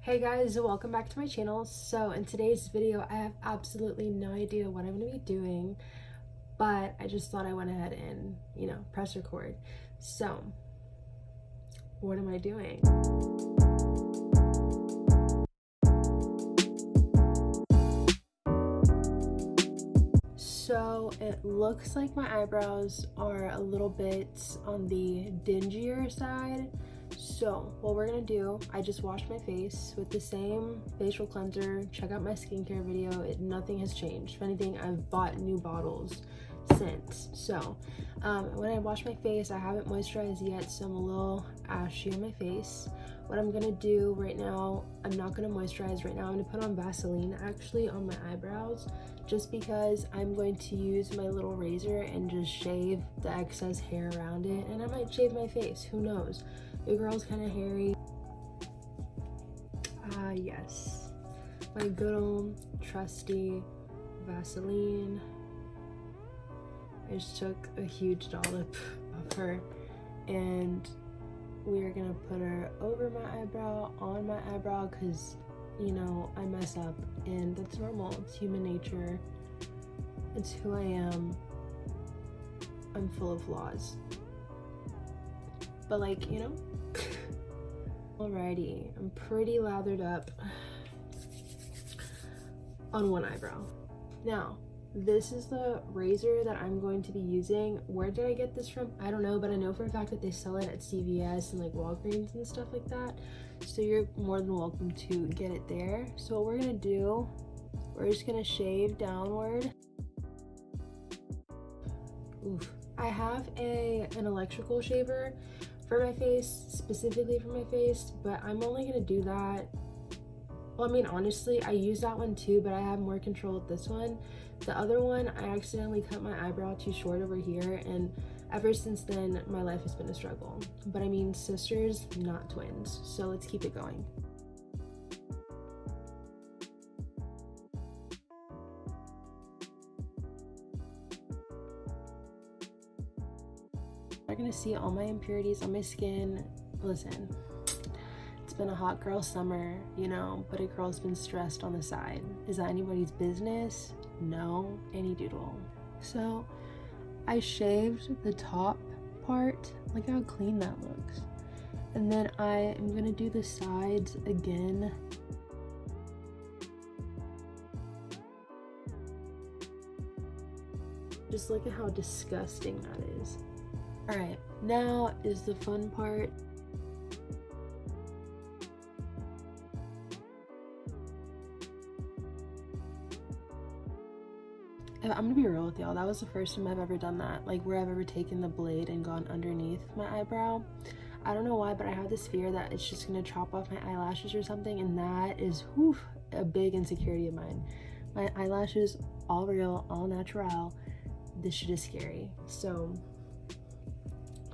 Hey guys, welcome back to my channel. So in today's video, I have absolutely no idea what I'm going to be doing, but I just thought I went ahead and, press record. So, what am I doing? So it looks like my eyebrows are a little bit on the dingier side. So what we're gonna do, I just washed my face with the same facial cleanser. Check out my skincare video. Nothing has changed. If anything, I've bought new bottles since. So when I wash my face, I haven't moisturized yet, so I'm a little ashy on my face. What I'm gonna do right now, I'm not gonna moisturize right now. I'm gonna put on Vaseline actually on my eyebrows, just because I'm going to use my little razor and just shave the excess hair around it, and I might shave my face, who knows. Your girl's kind of hairy. Yes, my good old trusty Vaseline. I just took a huge dollop of her, and we're gonna put her over my eyebrow, on my eyebrow, because I mess up, and that's normal. It's human nature. It's who I am. I'm full of flaws, but alrighty, I'm pretty lathered up on one eyebrow. Now, this is the razor that I'm going to be using. Where did I get this from? I don't know, but I know for a fact that they sell it at CVS and Walgreens and stuff like that. So you're more than welcome to get it there. So what we're gonna do, we're just gonna shave downward. Oof. I have an electrical shaver for my face, specifically for my face, but I'm only gonna do that. Well, I mean, honestly, I use that one too, but I have more control with this one. The other one, I accidentally cut my eyebrow too short over here, and ever since then, my life has been a struggle. But I mean, sisters, not twins, so let's keep it going. You're gonna see all my impurities on my skin. Listen, it's been a hot girl summer, but a girl's been stressed on the side. Is that anybody's business? No, any doodle. So I shaved the top part. Look how clean that looks. And then I am gonna do the sides again. Just look at how disgusting that is. All right, now is the fun part. I'm gonna be real with y'all, that was the first time I've ever done that, where I've ever taken the blade and gone underneath my eyebrow. I don't know why, but I have this fear that it's just gonna chop off my eyelashes or something, and that is a big insecurity of mine. My eyelashes, all real, all natural. This shit is scary. So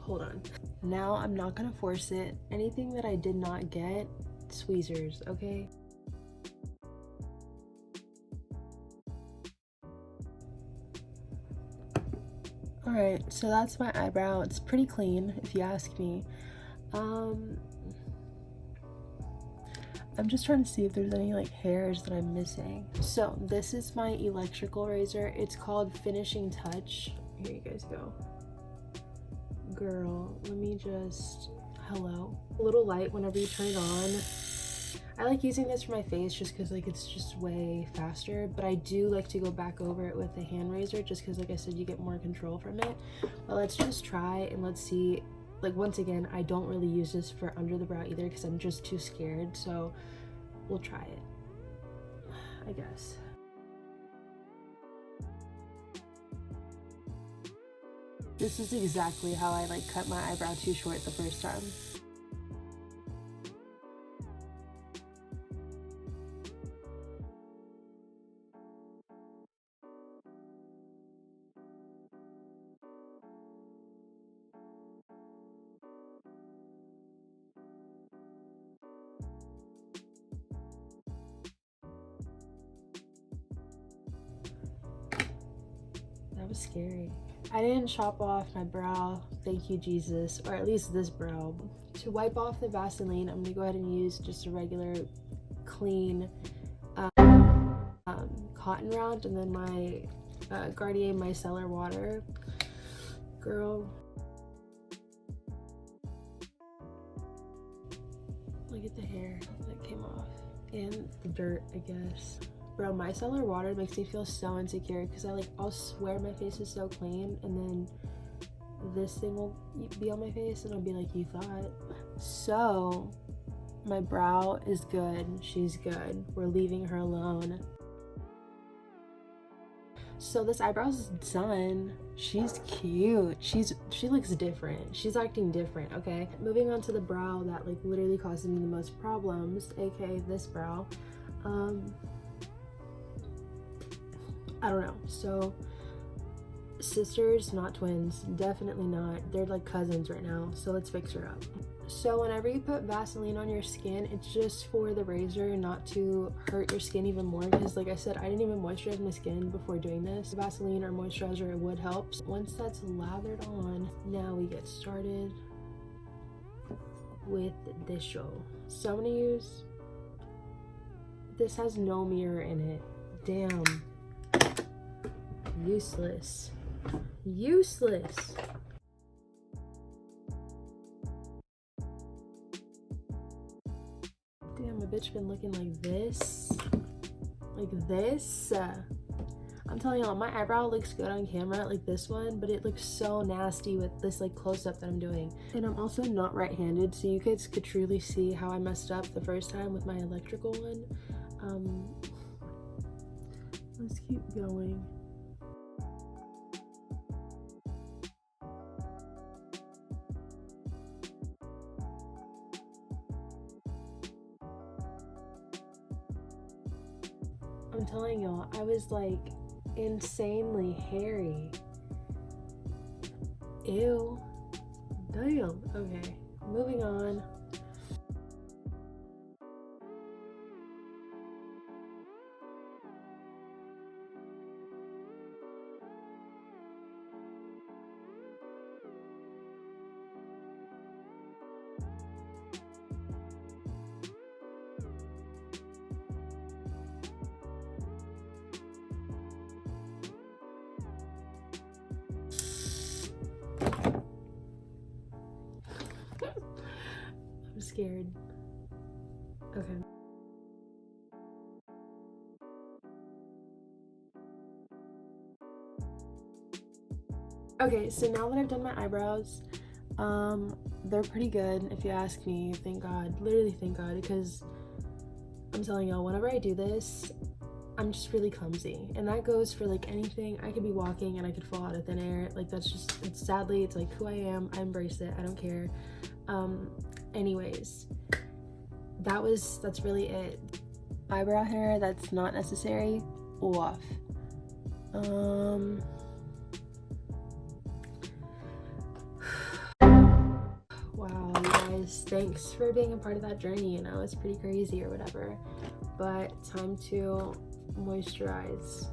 hold on. Now I'm not gonna force it. Anything that I did not get, tweezers, okay? Alright, so that's my eyebrow. It's pretty clean, if you ask me. I'm just trying to see if there's any hairs that I'm missing. So this is my electrical razor. It's called Finishing Touch. Here you guys go. Girl, let me just, hello. A little light whenever you turn it on. I like using this for my face just because it's just way faster, but I do like to go back over it with a hand razor just because I said, you get more control from it. But let's just try and let's see. Once again, I don't really use this for under the brow either because I'm just too scared, so we'll try it, I guess. This is exactly how I cut my eyebrow too short the first time. That was scary. I didn't chop off my brow, thank you Jesus, or at least this brow, To wipe off the Vaseline, I'm gonna go ahead and use just a regular clean cotton round, and then my Garnier Miscellar water. Girl, look at the hair that came off and the dirt, I guess. Bro, Miscellar water makes me feel so insecure because I'll swear my face is so clean, and then this thing will be on my face and I'll be like, you thought. So my brow is good, she's good, we're leaving her alone. So this eyebrow's done. She's cute. She looks different. She's acting different, okay? Moving on to the brow that like literally causes me the most problems, aka this brow. I don't know. So sisters, not twins, definitely not. They're like cousins right now, so let's fix her up. So whenever you put Vaseline on your skin, it's just for the razor, not to hurt your skin even more, because like I said, I didn't even moisturize my skin before doing this. Vaseline or moisturizer would help. Once that's lathered on, now we get started with this show. So I'm gonna use, this has no mirror in it. Damn. Useless. Useless. Damn, my bitch been looking like this. Like this. I'm telling y'all, my eyebrow looks good on camera, like this one, but it looks so nasty with this like close-up that I'm doing. And I'm also not right-handed, so you guys could truly see how I messed up the first time with my electrical one. Let's keep going. I'm telling y'all, I was like insanely hairy. Ew. Damn. Okay, moving on. I'm scared. Okay. Okay, so now that I've done my eyebrows, they're pretty good if you ask me. Thank God, literally thank God, because I'm telling y'all, whenever I do this, I'm just really clumsy, and that goes for like anything. I could be walking and I could fall out of thin air. Like that's just, it's sadly, it's like who I am. I embrace it. I don't care. Anyways, that's really it. Eyebrow hair that's not necessary, off. Wow, you guys, thanks for being a part of that journey. You know, it's pretty crazy or whatever, but time to moisturize.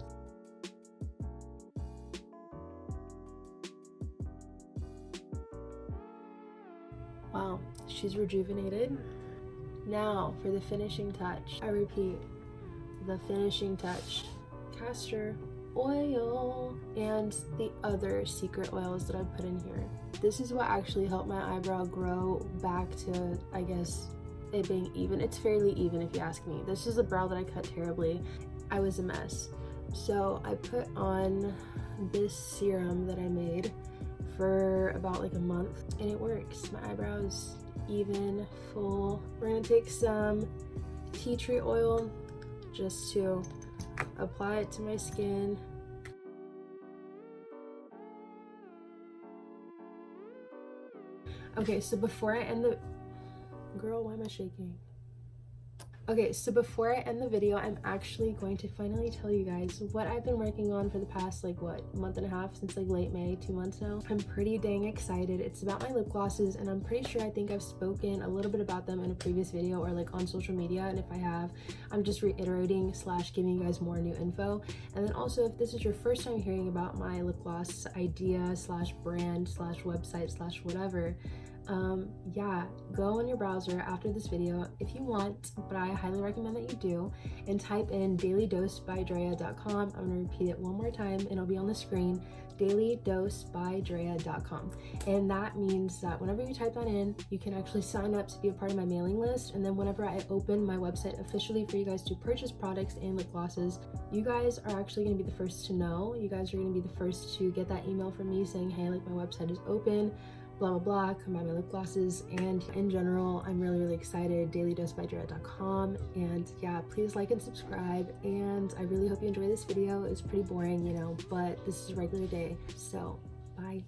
Wow, she's rejuvenated. Now for the finishing touch. I repeat, the finishing touch. Castor oil and the other secret oils that I put in here. This is what actually helped my eyebrow grow back to, I guess, it being even. It's fairly even if you ask me. This is a brow that I cut terribly. I was a mess. So I put on this serum that I made for about like a month, and it works. My eyebrows even, full. We're gonna take some tea tree oil just to apply it to my skin. Okay, so before I end the, girl, why am I shaking? Okay, so before I end the video, I'm actually going to finally tell you guys what I've been working on for the past, like, what, month and a half, since like late May, 2 months now. I'm pretty dang excited. It's about my lip glosses, and I'm pretty sure I think I've spoken a little bit about them in a previous video or like on social media, and if I have, I'm just reiterating / giving you guys more new info. And then also, if this is your first time hearing about my lip gloss idea / brand / website / whatever, Yeah, go on your browser after this video if you want, but I highly recommend that you do, and type in dailydosebydrea.com. I'm gonna repeat it one more time and it'll be on the screen, dailydosebydrea.com. And that means that whenever you type that in, you can actually sign up to be a part of my mailing list, and then whenever I open my website officially for you guys to purchase products and lip glosses, you guys are actually going to be the first to know. You guys are going to be the first to get that email from me saying, hey, like, my website is open, blah blah blah, come buy my lip glosses. And in general, I'm really excited. dailydosebydrea.com. And yeah, please like and subscribe, and I really hope you enjoy this video. It's pretty boring, you know, but this is a regular day, so bye.